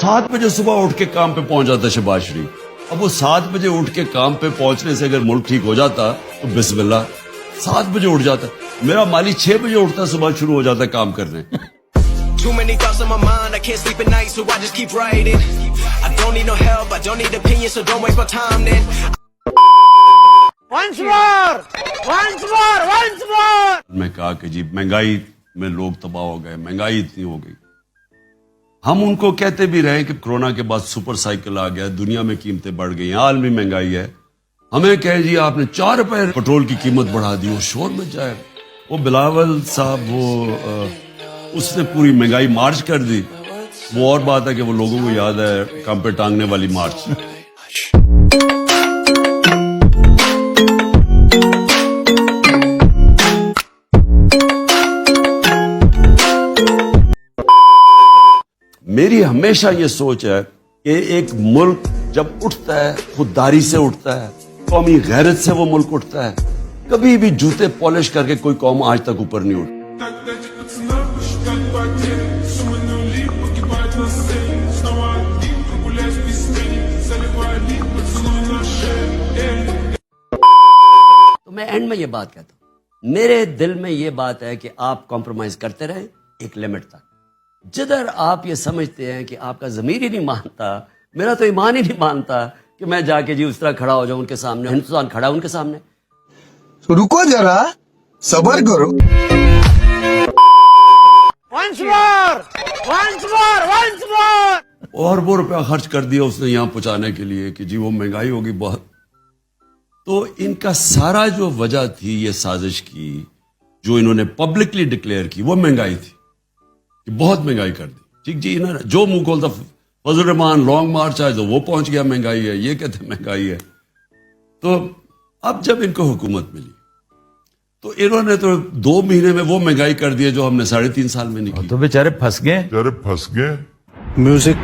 7 बजे सुबह उठ के काम पे पहुंच जाता शहबाज शरीफ। अब वो 7 बजे उठ के काम पे पहुंचने से अगर मुल्क ठीक हो जाता तो बिस्मिल्लाह, 7 बजे उठ जाता। मेरा माली 6 बजे उठता, सुबह शुरू हो जाता काम करने। Too many thoughts on my mind, I can't sleep at night, so I just keep writing. I don't need no help, I don't need opinions, so don't waste my time then. Once more! Once more! Once more! मैं कहा कि जी महंगाई में लोग तबाह हो गए, महंगाई इतनी हो गई। हम उनको कहते भी रहे कि कोरोना के बाद सुपर साइकिल आ गया, दुनिया में कीमतें बढ़ गई, आलमी महंगाई है। हमें कहे जी आपने 4 रुपए पेट्रोल की कीमत बढ़ा दी, वो शोर मच जाए। वो बिलावल साहब उसने पूरी महंगाई मार्च कर दी। वो और बात है कि वो लोगों को याद है काम पे टांगने वाली मार्च। मेरी हमेशा ये सोच है कि एक मुल्क जब उठता है खुददारी से उठता है, कौमी गैरत से वो मुल्क उठता है। कभी भी जूते पॉलिश करके कोई कौम आज तक ऊपर नहीं उठी। तो मैं एंड में ये बात कहता हूं, मेरे दिल में ये बात है कि आप कॉम्प्रोमाइज करते रहें एक लिमिट तक। जिधर आप ये समझते हैं कि आपका ज़मीर ही नहीं मानता, मेरा तो ईमान ही नहीं मानता कि मैं जाके जी उस तरह खड़ा हो जाऊं उनके सामने, हिंदुस्तान खड़ा उनके सामने। तो रुको जरा, सबर करो। Once more! Once more! Once more! और वो रुपया खर्च कर दिया उसने यहाँ पहुंचाने के लिए कि जी वो महंगाई होगी बहुत। तो इनका सारा जो वजह थी ये साजिश की, जो इन्होंने पब्लिकली डिक्लेयर की, वो महंगाई थी कि बहुत महंगाई कर दी। ठीक जी, इन्होंने जो मुंह खोलता फजल रहमान लॉन्ग मार्च आए तो वो पहुंच गया महंगाई है, ये कहते महंगाई है। तो अब जब इनको हुकूमत मिली तो इन्होंने तो 2 महीने में वो महंगाई कर दी है जो हमने 3.5 साल में नहीं की। तो बेचारे फंस गए। म्यूजिक